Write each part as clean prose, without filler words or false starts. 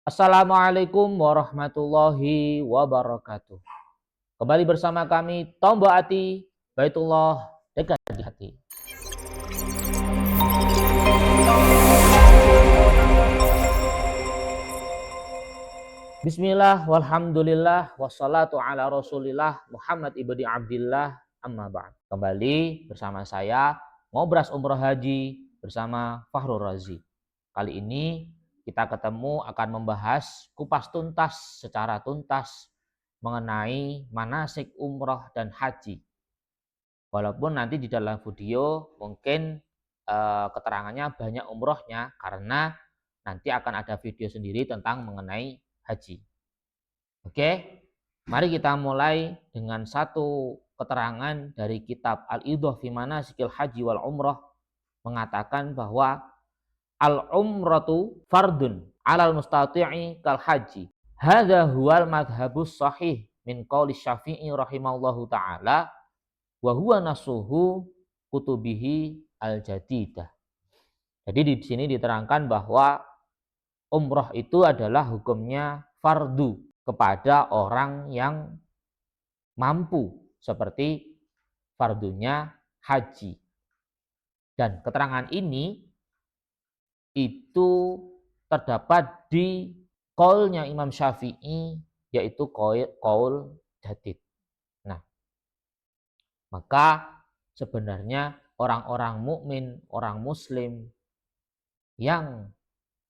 Assalamualaikum warahmatullahi wabarakatuh. Kembali bersama kami Tombo Ati, Baitullah dekat di hati. Bismillah, walhamdulillah, wassalatu ala rasulillah Muhammad ibni Abdillah, amma ba'd. Kembali bersama saya ngobras umroh haji bersama Fahrul Razi. Kali ini kita ketemu akan membahas kupas tuntas secara tuntas mengenai manasik umroh dan haji. Walaupun nanti di dalam video mungkin keterangannya banyak umrohnya karena nanti akan ada video sendiri tentang mengenai haji. Oke, mari kita mulai dengan satu keterangan dari kitab Al-Idah fi Manasikil Haji wal Umrah mengatakan bahwa al-umratu fardun 'alal mustati'i kal haji. Hadza huwal madhhabus sahih min qauli Syafi'i rahimahullahu taala wa huwa nasuhu kutubihi al-jadidah. Jadi di sini diterangkan bahwa umrah itu adalah hukumnya fardu kepada orang yang mampu seperti fardunya haji. Dan keterangan ini itu terdapat di qaulnya Imam Syafi'i yaitu qaul jadid. Nah, maka sebenarnya orang-orang mukmin, orang muslim yang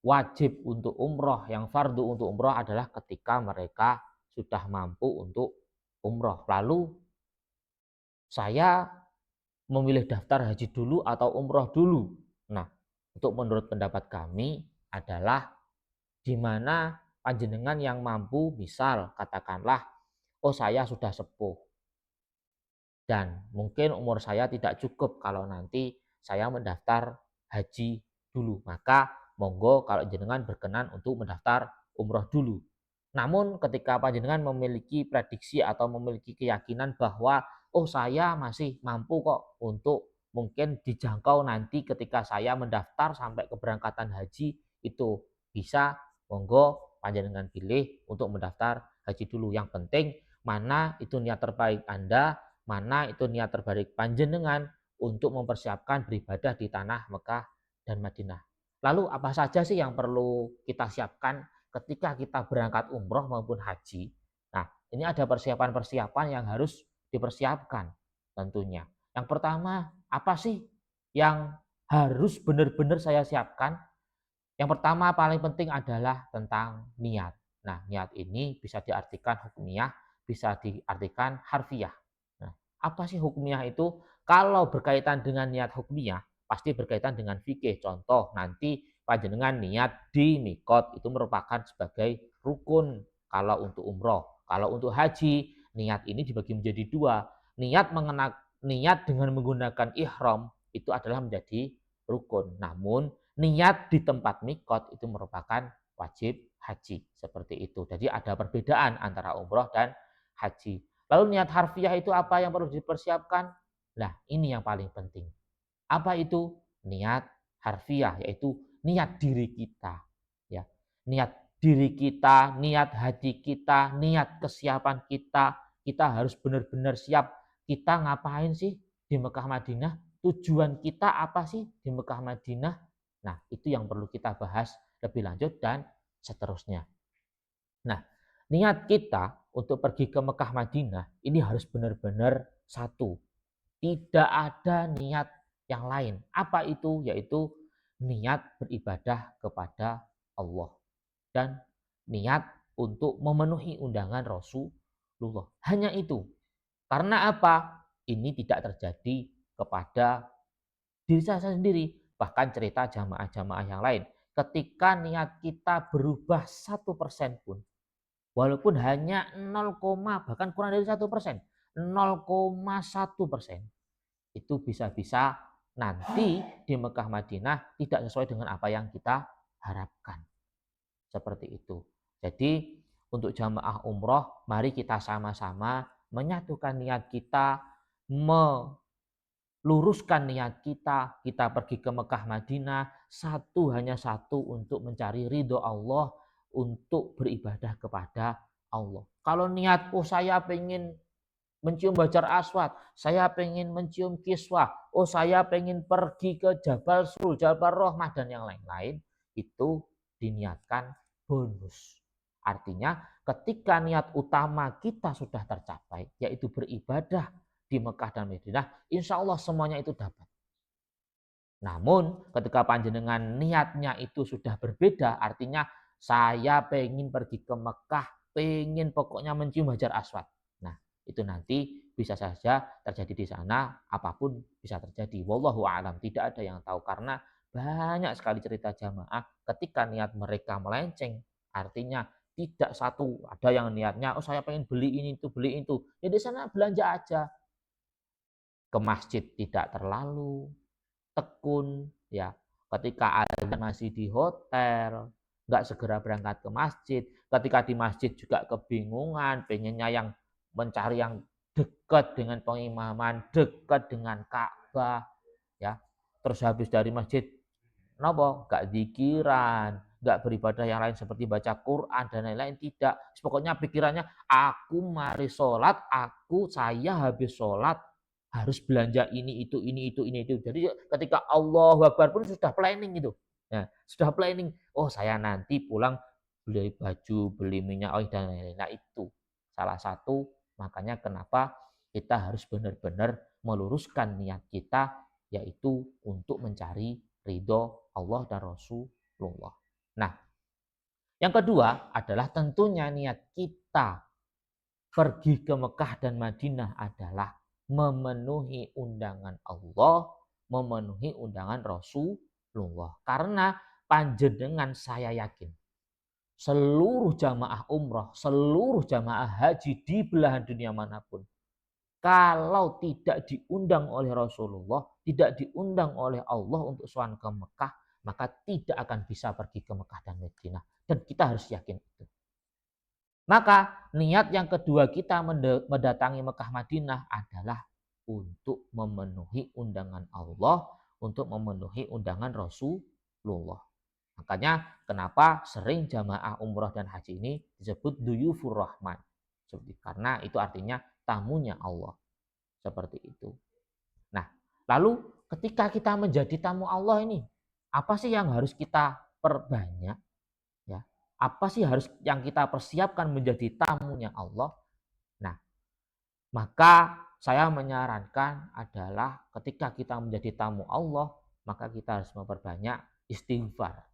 wajib untuk umroh, yang fardu untuk umroh adalah ketika mereka sudah mampu untuk umroh. Lalu saya memilih daftar haji dulu atau umroh dulu. Nah, untuk menurut pendapat kami adalah di mana panjenengan yang mampu, misal katakanlah, oh saya sudah sepuh dan mungkin umur saya tidak cukup kalau nanti saya mendaftar haji dulu, maka monggo kalau jenengan berkenan untuk mendaftar umroh dulu. Namun ketika panjenengan memiliki prediksi atau memiliki keyakinan bahwa oh saya masih mampu kok untuk mungkin dijangkau nanti ketika saya mendaftar sampai keberangkatan haji itu bisa, monggo panjenengan pilih untuk mendaftar haji dulu. Yang penting mana itu niat terbaik Anda, mana itu niat terbaik panjenengan untuk mempersiapkan beribadah di tanah Mekah dan Madinah. Lalu apa saja sih yang perlu kita siapkan ketika kita berangkat umroh maupun haji? Nah, ini ada persiapan-persiapan yang harus dipersiapkan tentunya. Yang pertama, apa sih yang harus benar-benar saya siapkan? Yang pertama paling penting adalah tentang niat. Nah, niat ini bisa diartikan hukmiyah, bisa diartikan harfiah. Nah, apa sih hukmiyah itu? Kalau berkaitan dengan niat hukmiyah, pasti berkaitan dengan fikih. Contoh, nanti panjenengan niat di mikot itu merupakan sebagai rukun kalau untuk umroh. Kalau untuk haji, niat ini dibagi menjadi dua. Niat dengan menggunakan ihram itu adalah menjadi rukun. Namun niat di tempat mikot itu merupakan wajib haji. Seperti itu. Jadi ada perbedaan antara umroh dan haji. Lalu niat harfiah itu apa yang perlu dipersiapkan? Nah, ini yang paling penting. Apa itu? Niat harfiah, yaitu niat diri kita. Ya, niat diri kita, niat hati kita, niat kesiapan kita. Kita harus benar-benar siap. Kita ngapain sih di Mekah Madinah? Tujuan kita apa sih di Mekah Madinah? Nah, itu yang perlu kita bahas lebih lanjut dan seterusnya. Nah, niat kita untuk pergi ke Mekah Madinah ini harus benar-benar satu. Tidak ada niat yang lain. Apa itu? Yaitu niat beribadah kepada Allah dan niat untuk memenuhi undangan Rasulullah. Hanya itu. Karena apa? Ini tidak terjadi kepada diri saya sendiri, bahkan cerita jamaah-jamaah yang lain. Ketika niat kita berubah 1% pun, walaupun hanya 0, bahkan kurang dari 1%, 0,1%, itu bisa-bisa nanti di Mekah Madinah tidak sesuai dengan apa yang kita harapkan. Seperti itu. Jadi untuk jamaah umroh, mari kita sama-sama menyatukan niat kita, meluruskan niat kita pergi ke Mekah Madinah, hanya satu untuk mencari ridho Allah, untuk beribadah kepada Allah. Kalau niat, oh saya pengen mencium Hajar Aswad, saya pengen mencium Kiswah, oh saya pengen pergi ke Jabal Sur, Jabal Rahmah dan yang lain-lain, itu diniatkan bonus. Artinya ketika niat utama kita sudah tercapai, yaitu beribadah di Mekah dan Madinah, insya Allah semuanya itu dapat. Namun ketika panjenengan niatnya itu sudah berbeda, artinya saya pengen pergi ke Mekah, pengen pokoknya mencium Hajar Aswad. Nah, itu nanti bisa saja terjadi di sana, apapun bisa terjadi. Wallahu a'lam, tidak ada yang tahu karena banyak sekali cerita jamaah ketika niat mereka melenceng, artinya tidak satu, ada yang niatnya, oh saya pengen beli ini itu, beli itu. Ya di sana belanja aja. Ke masjid tidak terlalu tekun, ya ketika ada masih di hotel, nggak segera berangkat ke masjid, ketika di masjid juga kebingungan, pengennya yang mencari yang dekat dengan pengimaman, dekat dengan Ka'bah, ya terus habis dari masjid, nopo nggak zikiran, nggak beribadah yang lain seperti baca Quran dan lain-lain, tidak, pokoknya pikirannya aku mari sholat, saya habis sholat harus belanja ini itu. Jadi ketika Allahu Akbar pun sudah planning itu. Nah, sudah planning. Oh, saya nanti pulang beli baju, beli minyak oil dan lain-lain. Nah, itu salah satu makanya kenapa kita harus benar-benar meluruskan niat kita yaitu untuk mencari ridho Allah dan Rasulullah. Nah, yang kedua adalah tentunya niat kita pergi ke Mekah dan Madinah adalah memenuhi undangan Allah, memenuhi undangan Rasulullah. Karena panjenengan saya yakin seluruh jamaah umroh, seluruh jamaah haji di belahan dunia manapun, kalau tidak diundang oleh Rasulullah, tidak diundang oleh Allah untuk sowan ke Mekah, maka tidak akan bisa pergi ke Mekah dan Madinah. Dan kita harus yakin itu. Maka niat yang kedua kita mendatangi Mekah Madinah adalah untuk memenuhi undangan Allah, untuk memenuhi undangan Rasulullah. Makanya kenapa sering jamaah umroh dan haji ini disebut duyufur rahman. Karena itu artinya tamunya Allah. Seperti itu. Nah, lalu ketika kita menjadi tamu Allah ini, apa sih yang harus kita perbanyak? Ya, apa sih harus yang kita persiapkan menjadi tamunya Allah? Nah, maka saya menyarankan adalah ketika kita menjadi tamu Allah, maka kita harus memperbanyak istighfar.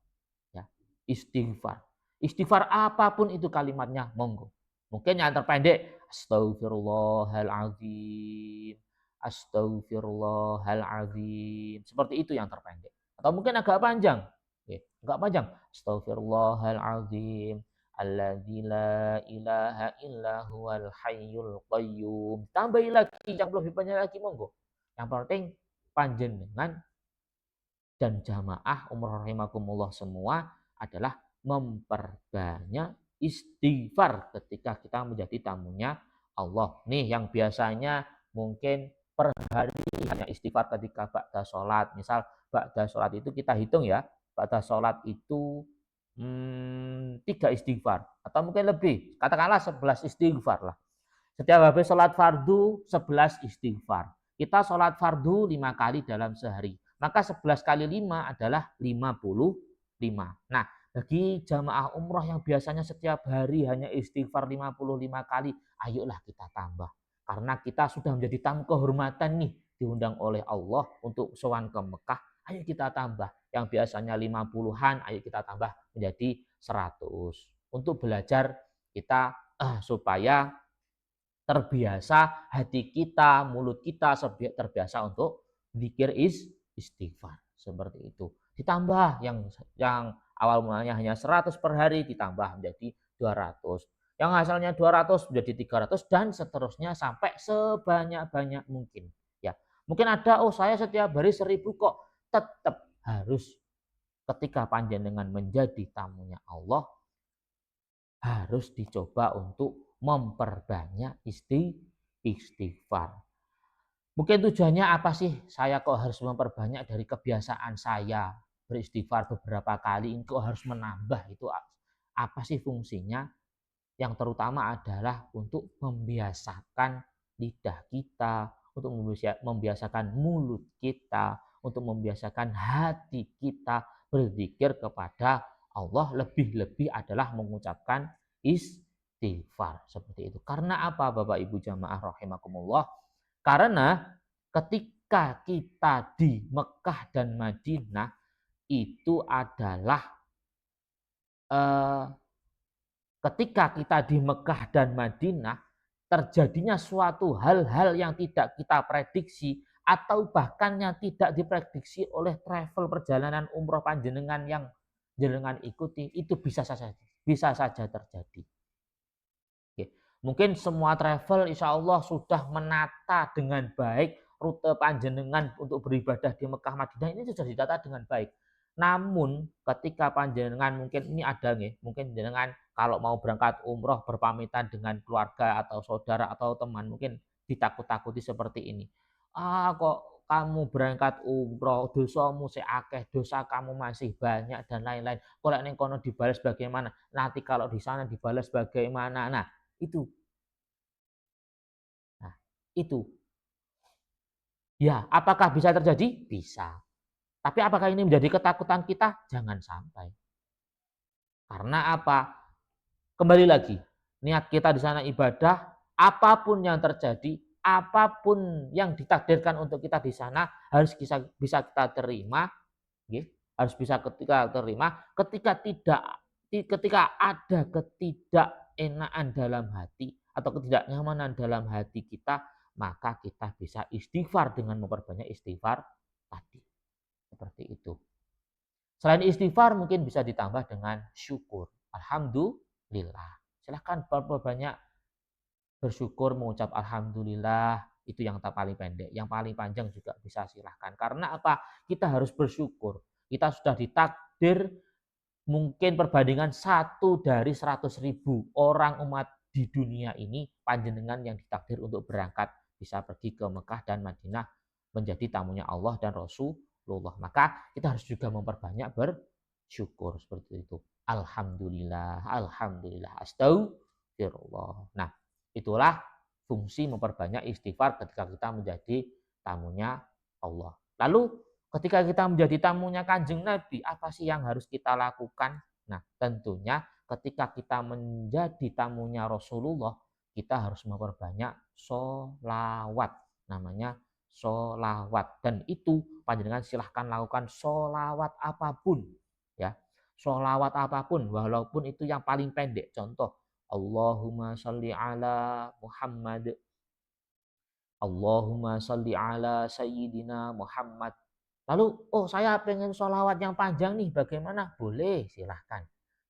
Ya, istighfar. Istighfar apapun itu kalimatnya, monggo. Mungkin yang terpendek, Astaghfirullahaladzim, Astaghfirullahaladzim. Seperti itu yang terpendek. Atau mungkin agak panjang. Agak panjang. Astaghfirullahaladzim. Alladzi la ilaha illa huwal hayyul qayyum. Tambahin lagi yang lebih banyak lagi, monggo. Yang penting panjenengan dan jamaah umroh rahimakumullah semua adalah memperbanyak istighfar ketika kita menjadi tamunya Allah. Nih yang biasanya mungkin per hari hanya istighfar ketika ba'da sholat. Misal ba'da sholat itu kita hitung ya, ba'da sholat itu 3 istighfar atau mungkin lebih, katakanlah 11 istighfar lah. Setiap habis sholat fardu 11 istighfar. Kita sholat fardu 5 kali dalam sehari. Maka 11 kali 5 adalah 55. Nah, bagi jamaah umroh yang biasanya setiap hari hanya istighfar 55 kali, ayolah kita tambah. Karena kita sudah menjadi tamu kehormatan nih, diundang oleh Allah untuk sowan ke Mekah, ayo kita tambah. Yang biasanya 50-an, ayo kita tambah menjadi 100. Untuk belajar kita supaya terbiasa hati kita, mulut kita terbiasa untuk zikir istighfar. Seperti itu. Ditambah yang awal mulanya hanya 100 per hari ditambah menjadi 200. Yang asalnya 200 menjadi 300 dan seterusnya sampai sebanyak-banyak mungkin. Ya, mungkin ada saya setiap hari 1000 kok. Tetap harus ketika panjenengan menjadi tamunya Allah harus dicoba untuk memperbanyak istighfar. Mungkin tujuannya apa sih? Saya kok harus memperbanyak dari kebiasaan saya beristighfar beberapa kali, ini kok harus menambah itu Apa sih fungsinya? Yang terutama adalah untuk membiasakan lidah kita, untuk membiasakan mulut kita, untuk membiasakan hati kita berzikir kepada Allah, lebih-lebih adalah mengucapkan istighfar seperti itu. Karena apa Bapak Ibu jamaah rahimakumullah? Karena ketika kita di Mekah dan Madinah itu adalah eh, ketika kita di Mekah dan Madinah terjadinya suatu hal-hal yang tidak kita prediksi atau bahkan yang tidak diprediksi oleh travel perjalanan umroh panjenengan yang jenengan ikuti, itu bisa saja terjadi. Oke. Mungkin semua travel insya Allah sudah menata dengan baik rute panjenengan untuk beribadah di Mekah Madinah, ini sudah ditata dengan baik. Namun ketika panjenengan mungkin ini ada nih, mungkin jenengan kalau mau berangkat umroh berpamitan dengan keluarga atau saudara atau teman, mungkin ditakut-takuti seperti ini. Ah, kok kamu berangkat umroh, dosamu akeh, dosa kamu masih banyak dan lain-lain. Kalau ning kono dibalas bagaimana? Nanti kalau di sana dibalas bagaimana? Nah, itu. Nah, itu. Ya, apakah bisa terjadi? Bisa. Tapi apakah ini menjadi ketakutan kita? Jangan sampai. Karena apa? Kembali lagi, niat kita di sana ibadah, apapun yang terjadi, apapun yang ditakdirkan untuk kita di sana harus bisa kita terima, harus bisa kita terima. Ketika ada ketidakenaan dalam hati atau ketidaknyamanan dalam hati kita, maka kita bisa istighfar dengan memperbanyak istighfar tadi. Seperti itu. Selain istighfar mungkin bisa ditambah dengan syukur. Alhamdulillah. Silahkan banyak bersyukur, mengucap alhamdulillah, itu yang paling pendek. Yang paling panjang juga bisa silahkan. Karena apa? Kita harus bersyukur. Kita sudah ditakdir mungkin perbandingan 1 dari 100.000 orang umat di dunia ini, panjenengan yang ditakdir untuk berangkat bisa pergi ke Mekah dan Madinah menjadi tamunya Allah dan Rasulullah. Maka kita harus juga memperbanyak bersyukur seperti itu. Alhamdulillah, alhamdulillah, astagfirullah. Nah, itulah fungsi memperbanyak istighfar ketika kita menjadi tamunya Allah. Lalu ketika kita menjadi tamunya Kanjeng Nabi, apa sih yang harus kita lakukan? Nah, tentunya ketika kita menjadi tamunya Rasulullah, kita harus memperbanyak sholawat. Namanya sholawat. Dan itu panjenengan silahkan lakukan sholawat apapun. Ya, sholawat apapun, walaupun itu yang paling pendek. Contoh, Allahumma sholli ala Muhammad, Allahumma sholli ala Sayyidina Muhammad. Lalu, oh saya pengen sholawat yang panjang nih, bagaimana? Boleh, silahkan.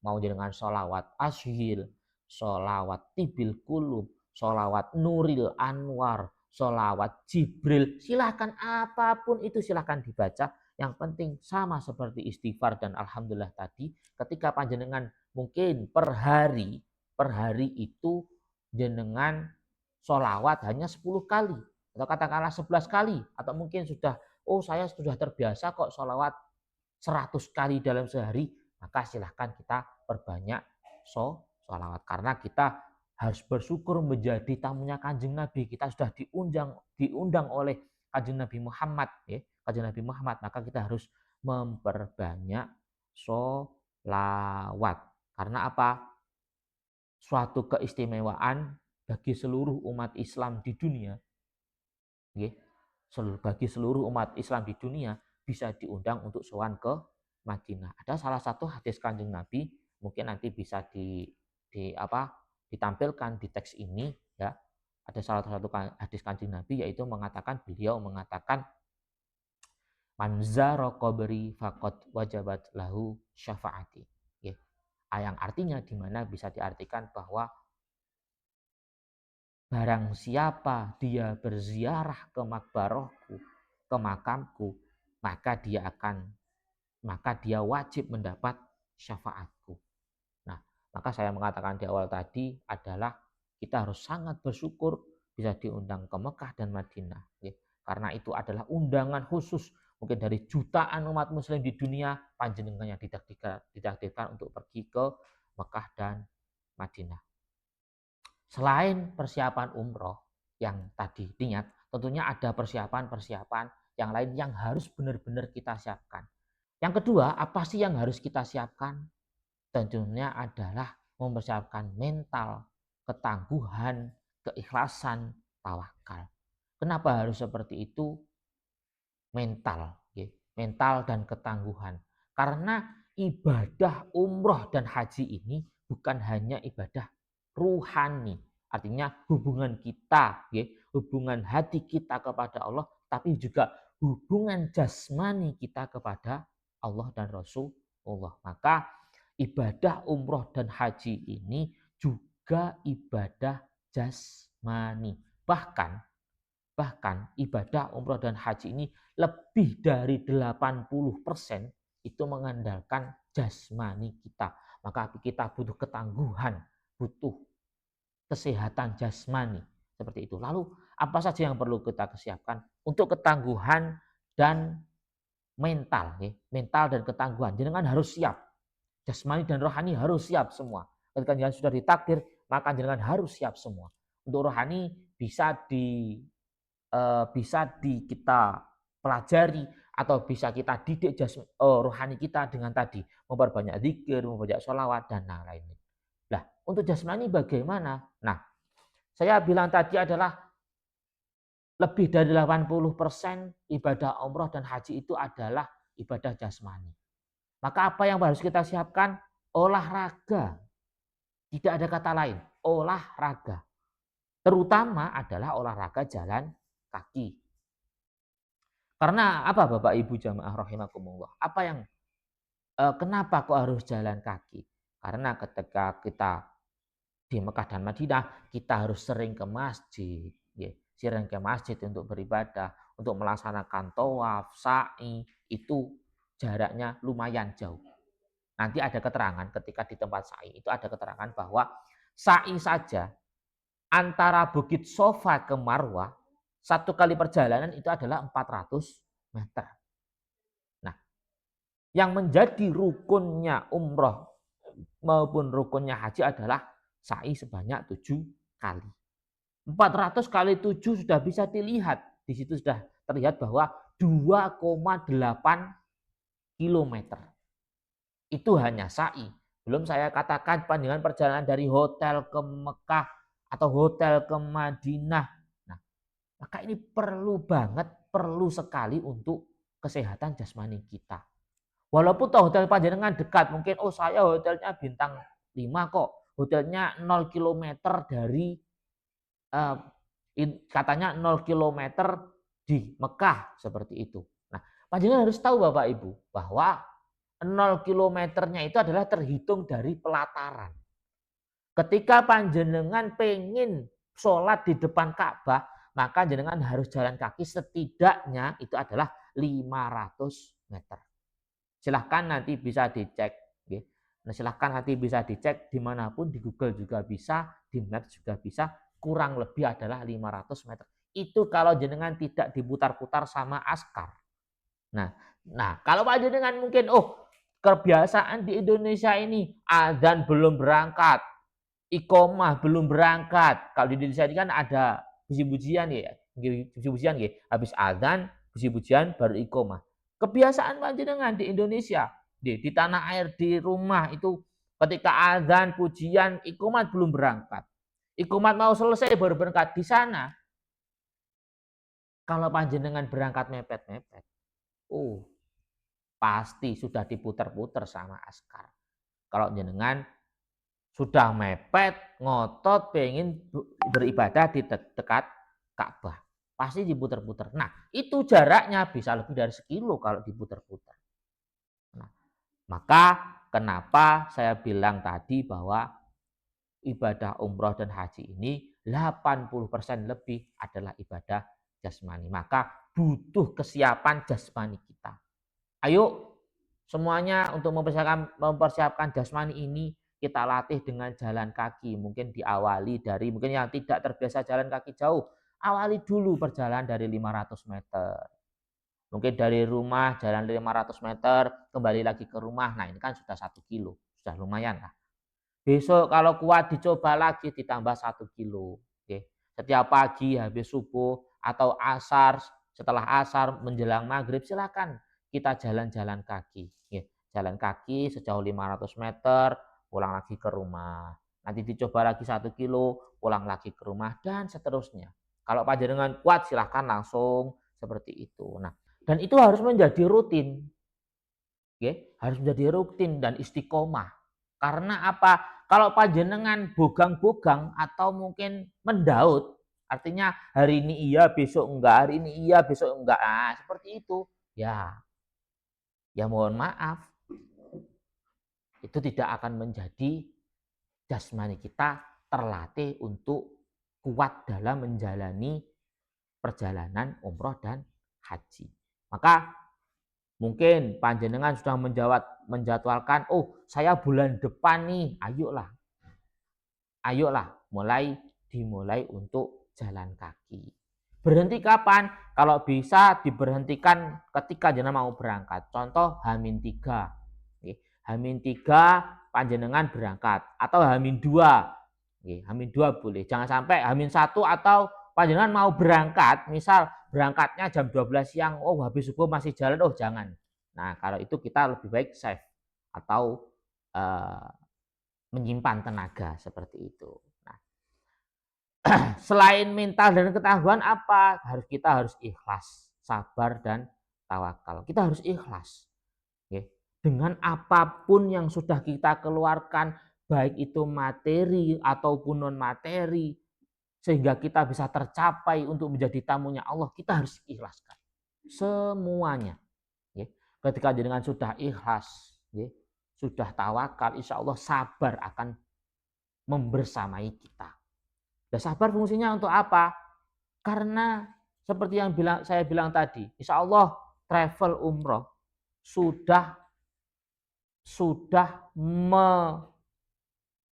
Mau dengan sholawat asyil, sholawat tibil kulub, sholawat nuril anwar, sholawat jibril, silahkan apapun itu silahkan dibaca. Yang penting sama seperti istighfar dan alhamdulillah tadi, ketika panjenengan mungkin per hari itu jenengan sholawat hanya 10 kali atau katakanlah 11 kali atau mungkin sudah, oh saya sudah terbiasa kok sholawat 100 kali dalam sehari, maka silahkan kita perbanyak sholawat karena kita harus bersyukur menjadi tamunya Kanjeng Nabi. Kita sudah diundang oleh Kanjeng Nabi Muhammad, ya, Kanjeng Nabi Muhammad, maka kita harus memperbanyak sholawat. Karena apa? Suatu keistimewaan bagi seluruh umat Islam di dunia, bagi seluruh umat Islam di dunia bisa diundang untuk sowan ke Madinah. Ada salah satu hadis Kanjeng Nabi, mungkin nanti bisa ditampilkan di teks ini, ya. Ada salah satu hadis Kanjeng Nabi, yaitu beliau mengatakan man zara qabri faqad wajabat lahu syafaati. Yang artinya di mana bisa diartikan bahwa barang siapa dia berziarah ke makbarohku, ke makamku, maka dia wajib mendapat syafaatku. Nah, maka saya mengatakan di awal tadi adalah kita harus sangat bersyukur bisa diundang ke Mekah dan Madinah. Karena itu adalah undangan khusus mungkin dari jutaan umat muslim di dunia, panjenengan yang ditakdirkan untuk pergi ke Mekah dan Madinah. Selain persiapan umroh yang tadi niat, tentunya ada persiapan-persiapan yang lain yang harus benar-benar kita siapkan. Yang kedua, apa sih yang harus kita siapkan? Tentunya adalah mempersiapkan mental, ketangguhan, keikhlasan, tawakal. Kenapa harus seperti itu? Mental, mental dan ketangguhan. Karena ibadah umroh dan haji ini bukan hanya ibadah ruhani, artinya hubungan kita, hubungan hati kita kepada Allah, tapi juga hubungan jasmani kita kepada Allah dan Rasulullah. Maka ibadah umroh dan haji ini juga ibadah jasmani. Bahkan ibadah umroh dan haji ini lebih dari 80% itu mengandalkan jasmani kita. Maka kita butuh ketangguhan, butuh kesehatan jasmani seperti itu. Lalu apa saja yang perlu kita siapkan untuk ketangguhan dan mental, mental dan ketangguhan. Jangan harus siap. Jasmani dan rohani harus siap semua. Ketika jangan sudah ditakdir, maka jangan harus siap semua. Untuk rohani bisa kita pelajari atau bisa kita didik rohani kita dengan tadi memperbanyak zikir, memperbanyak sholawat dan lain-lain. Nah, untuk jasmani bagaimana? Nah, saya bilang tadi adalah lebih dari 80% ibadah umroh dan haji itu adalah ibadah jasmani. Maka apa yang harus kita siapkan? Olahraga. Tidak ada kata lain, olahraga. Terutama adalah olahraga jalan kaki. Karena apa Bapak Ibu jamaah rahimakumullah? Kenapa kok harus jalan kaki? Karena ketika kita di Mekah dan Madinah, kita harus sering ke masjid, sering ke masjid untuk beribadah, untuk melaksanakan tawaf, sa'i, itu jaraknya lumayan jauh. Nanti ada keterangan ketika di tempat sa'i itu ada keterangan bahwa sa'i saja antara Bukit Sofa ke Marwah satu kali perjalanan itu adalah 400 meter. Nah, yang menjadi rukunnya umroh maupun rukunnya haji adalah sa'i sebanyak 7 kali. 400 kali 7 sudah bisa dilihat. Di situ sudah terlihat bahwa 2,8 kilometer. Itu hanya sa'i. Belum saya katakan panjang perjalanan dari hotel ke Mekah atau hotel ke Madinah. Nah, maka ini perlu sekali untuk kesehatan jasmani kita. Walaupun toh hotel panjenengan dekat, mungkin saya hotelnya bintang 5 kok. Hotelnya 0 kilometer dari katanya 0 kilometer di Mekah seperti itu. Nah, panjenengan harus tahu Bapak Ibu bahwa 0 kilometernya itu adalah terhitung dari pelataran. Ketika panjenengan pengen sholat di depan Ka'bah, maka jenengan harus jalan kaki setidaknya itu adalah 500 meter. Silahkan nanti bisa dicek. Nah, silahkan nanti bisa dicek dimanapun, di Google juga bisa, di Maps juga bisa, kurang lebih adalah 500 meter. Itu kalau jenengan tidak diputar-putar sama askar. Nah, kalau Pak jenengan mungkin, kebiasaan di Indonesia ini azan belum berangkat, iqomah belum berangkat. Kalau di Indonesia ini kan ada puji-pujian ya, puji-pujian ya. Habis azan, puji-pujian baru iqomah. Kebiasaan panjenengan di Indonesia, di tanah air, di rumah itu ketika azan, pujian, iqomah belum berangkat. Iqomah mau selesai baru berangkat di sana. Kalau panjenengan berangkat mepet-mepet, pasti sudah diputar-putar sama askar. Kalau jenengan sudah mepet, ngotot, pengen beribadah di dekat Ka'bah. Pasti diputar-putar. Nah, itu jaraknya bisa lebih dari 1 kilo kalau diputar-putar. Nah, maka kenapa saya bilang tadi bahwa ibadah umroh dan haji ini 80% lebih adalah ibadah jasmani. Maka butuh kesiapan jasmani kita. Ayo semuanya untuk mempersiapkan jasmani ini kita latih dengan jalan kaki. Mungkin diawali dari mungkin yang tidak terbiasa jalan kaki jauh. Awali dulu perjalanan dari 500 meter. Mungkin dari rumah jalan 500 meter, kembali lagi ke rumah. Nah ini kan sudah 1 kilo. Sudah lumayan lah. Besok kalau kuat dicoba lagi ditambah 1 kilo. Oke. Setiap pagi habis subuh atau asar, setelah asar menjelang maghrib silakan kita jalan-jalan kaki. Jalan kaki sejauh 500 meter, pulang lagi ke rumah. Nanti dicoba lagi 1 kilo, pulang lagi ke rumah dan seterusnya. Kalau panjenengan kuat silahkan langsung seperti itu. Nah, dan itu harus menjadi rutin. Harus menjadi rutin dan istiqomah. Karena apa? Kalau panjenengan bogang-bogang atau mungkin mendaut, artinya hari ini iya, besok enggak, hari ini iya, besok enggak. Seperti itu. Ya mohon maaf, itu tidak akan menjadi jasmani kita terlatih untuk kuat dalam menjalani perjalanan umroh dan haji. Maka mungkin panjenengan sudah menjadwalkan, oh saya bulan depan nih, ayolah dimulai untuk jalan kaki. Berhenti kapan? Kalau bisa diberhentikan ketika jenengan mau berangkat. Contoh H-3. H-3 panjenengan berangkat atau H-2. H-2 boleh. Jangan sampai H-1 atau panjenengan mau berangkat, misal berangkatnya jam 12 siang, oh habis subuh masih jalan, oh jangan. Nah, kalau itu kita lebih baik save atau menyimpan tenaga seperti itu. Nah, selain mental dan ketahuan apa? Kita harus ikhlas, sabar dan tawakal. Kita harus ikhlas. Dengan apapun yang sudah kita keluarkan, baik itu materi ataupun non materi, sehingga kita bisa tercapai untuk menjadi tamunya Allah, kita harus ikhlaskan semuanya. Ketika jenengan sudah ikhlas, sudah tawakal, insya Allah sabar akan membersamai kita. Dan sabar fungsinya untuk apa? Karena seperti yang saya bilang tadi, insya Allah travel umroh sudah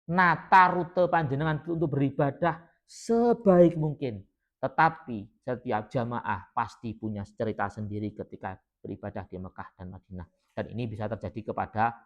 menata rute panjenengan untuk beribadah sebaik mungkin. Tetapi setiap jamaah pasti punya cerita sendiri ketika beribadah di Mekah dan Madinah. Dan ini bisa terjadi kepada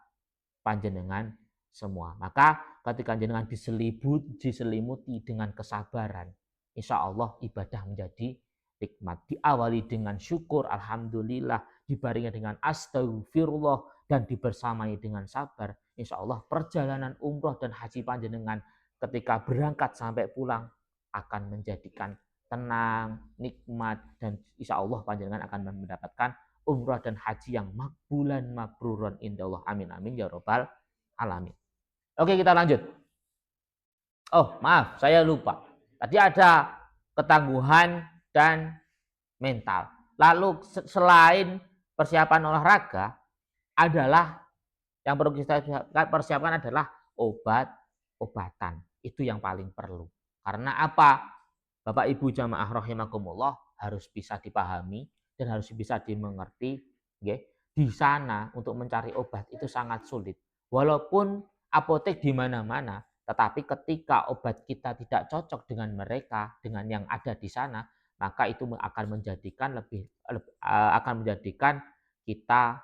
panjenengan semua. Maka ketika jenengan diselimuti dengan kesabaran, insya Allah ibadah menjadi nikmat. Diawali dengan syukur, alhamdulillah, dibarengi dengan astagfirullah, dan dibersamai dengan sabar. Insya Allah perjalanan umroh dan haji panjenengan ketika berangkat sampai pulang akan menjadikan tenang, nikmat, dan insya Allah panjenengan akan mendapatkan umrah dan haji yang makbulan mabruron indallah. Amin amin ya robbal alamin. Oke, kita lanjut. Oh maaf, saya lupa. Tadi ada ketangguhan dan mental. Lalu selain persiapan olahraga adalah yang perlu kita persiapkan adalah obat-obatan. Itu yang paling perlu. Karena apa? Bapak Ibu jamaah rahimakumullah, harus bisa dipahami dan harus bisa dimengerti. Di sana untuk mencari obat itu sangat sulit. Walaupun apotek di mana-mana, tetapi ketika obat kita tidak cocok dengan mereka, dengan yang ada di sana, maka itu akan menjadikan kita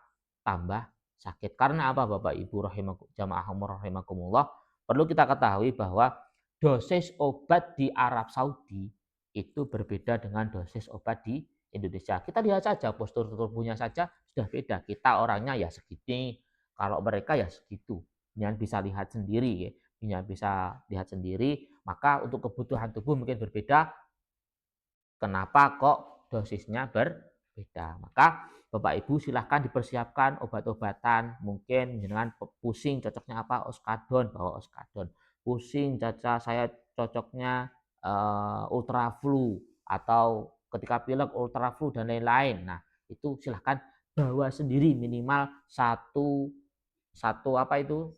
tambah sakit. Karena apa Bapak Ibu jamaah rahimakumullah? Perlu kita ketahui bahwa dosis obat di Arab Saudi itu berbeda dengan dosis obat di Indonesia. Kita lihat saja postur tubuhnya saja sudah beda. Kita orangnya ya segini, kalau mereka ya segitu. Jangan bisa lihat sendiri ya. Bisa lihat sendiri, maka untuk kebutuhan tubuh mungkin berbeda. Kenapa kok dosisnya berbeda? Maka Bapak Ibu silahkan dipersiapkan obat-obatan. Mungkin dengan pusing cocoknya apa? Oskadon, bawa oskadon. Pusing saya cocoknya ultraflu atau ketika pilek ultraflu dan lain-lain. Nah, itu silahkan bawa sendiri minimal satu apa itu?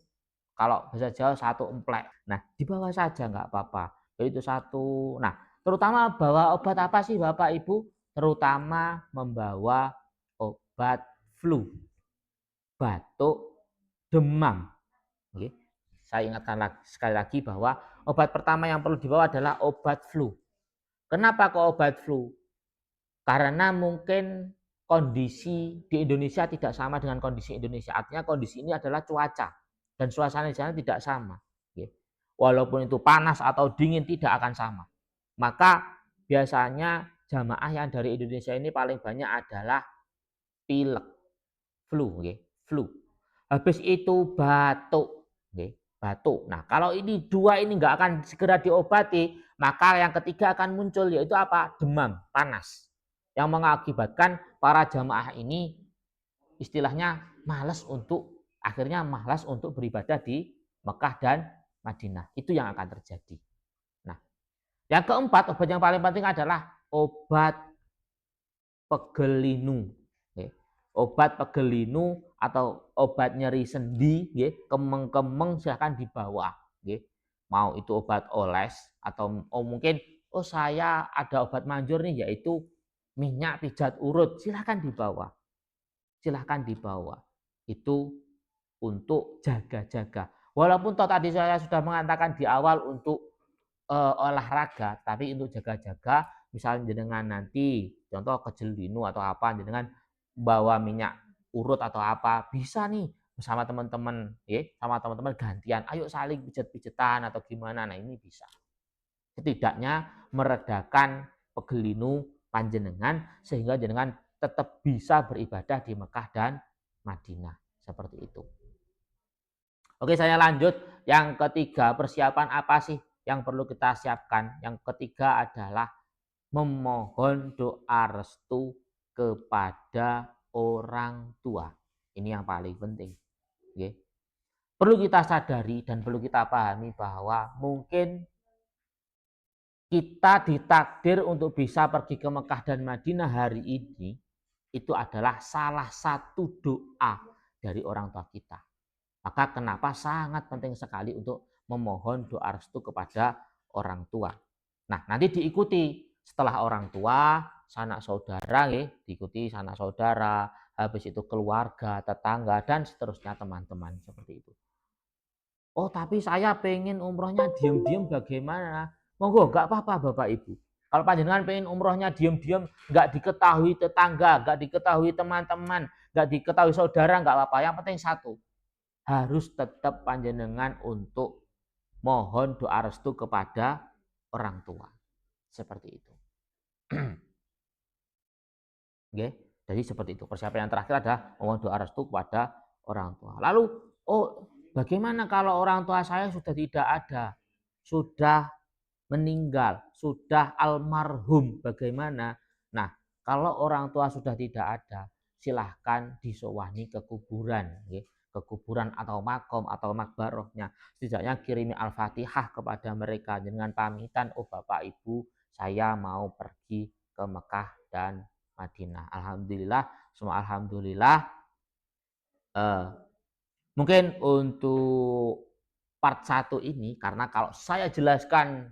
Kalau bahasa Jawa satu emplek. Nah, dibawa saja nggak apa-apa. Itu satu. Nah, terutama bawa obat apa sih Bapak Ibu? Terutama membawa obat flu, batuk, demam. Oke. Saya ingatkan sekali lagi bahwa obat pertama yang perlu dibawa adalah obat flu. Kenapa kok obat flu? Karena mungkin kondisi di Indonesia tidak sama dengan kondisi Indonesia. Artinya kondisi ini adalah cuaca dan suasana di sana tidak sama. walaupun itu panas atau dingin tidak akan sama. Maka biasanya jamaah yang dari Indonesia ini paling banyak adalah pilek, flu, okay? Flu. Habis itu batuk, okay? Batuk. Nah, kalau ini dua ini nggak akan segera diobati, maka yang ketiga akan muncul yaitu apa? Demam, panas. Yang mengakibatkan para jamaah ini istilahnya akhirnya malas untuk beribadah di Mekah dan Madinah. Itu yang akan terjadi. Nah, yang keempat, obat yang paling penting adalah obat pegelinu. Obat pegelinu atau obat nyeri sendi, kemeng-kemeng silahkan dibawa. Mau itu obat oles atau mungkin saya ada obat manjur nih yaitu minyak pijat urut, silahkan dibawa. Silahkan dibawa. Itu untuk jaga-jaga. Walaupun tadi saya sudah mengatakan di awal untuk olahraga, tapi untuk jaga-jaga, misalnya dengan nanti contoh kejelinu atau apa, dengan bawa minyak urut atau apa, bisa nih bersama teman-teman, sama teman-teman gantian, ayo saling pijet-pijetan atau gimana. Nah ini bisa. Setidaknya meredakan pegelinu panjenengan sehingga jenengan tetap bisa beribadah di Mekah dan Madinah. Seperti itu. Oke, saya lanjut. Yang ketiga, persiapan apa sih yang perlu kita siapkan? Yang ketiga adalah memohon doa restu kepada orang tua. Ini yang paling penting. Oke. Perlu kita sadari dan perlu kita pahami bahwa mungkin kita ditakdir untuk bisa pergi ke Mekah dan Madinah hari ini, itu adalah salah satu doa dari orang tua kita. Maka kenapa sangat penting sekali untuk memohon doa restu kepada orang tua. Nah, nanti diikuti setelah orang tua, sanak saudara, diikuti sanak saudara, habis itu keluarga, tetangga, dan seterusnya teman-teman seperti itu. Oh, tapi saya pengen umrohnya diam-diam bagaimana? Monggo, nggak apa-apa Bapak Ibu. Kalau panjenengan pengen umrohnya diam-diam, nggak diketahui tetangga, nggak diketahui teman-teman, nggak diketahui saudara, nggak apa-apa. Yang penting satu, harus tetap panjenengan untuk mohon doa restu kepada orang tua. Seperti itu. Oke, jadi seperti itu. Persiapan yang terakhir adalah mohon doa restu kepada orang tua. Lalu, bagaimana kalau orang tua saya sudah tidak ada? Sudah meninggal, sudah almarhum, bagaimana? Nah, kalau orang tua sudah tidak ada, silahkan disowani ke kuburan, ke kuburan atau makom atau makbarohnya. Setidaknya kirimi al-fatihah kepada mereka dengan pamitan, Bapak Ibu, saya mau pergi ke Mekah dan Madinah. Alhamdulillah, semua alhamdulillah. Mungkin untuk part 1 ini, karena kalau saya jelaskan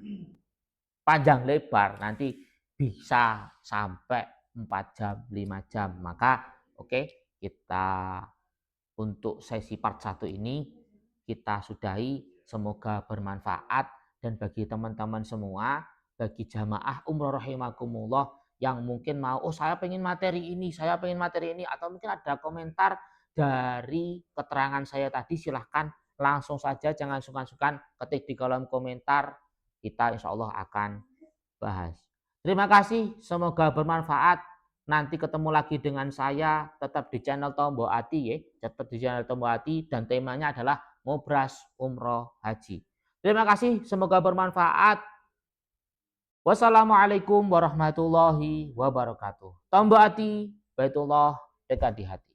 panjang lebar nanti bisa sampai 4 jam, 5 jam. Maka kita untuk sesi part 1 ini kita sudahi. Semoga bermanfaat dan bagi teman-teman semua, bagi jamaah umroh rahimakumullah yang mungkin mau, saya pengen materi ini, atau mungkin ada komentar dari keterangan saya tadi, silahkan langsung saja, jangan sungkan-sungkan ketik di kolom komentar, kita insya Allah akan bahas. Terima kasih, semoga bermanfaat. Nanti ketemu lagi dengan saya, tetap di channel Tombo Ati, tetap di channel Tombo Ati, dan temanya adalah ngobras umroh haji. Terima kasih, semoga bermanfaat. Wassalamualaikum warahmatullahi wabarakatuh. Tombo Ati, Baitullah dekat di hati.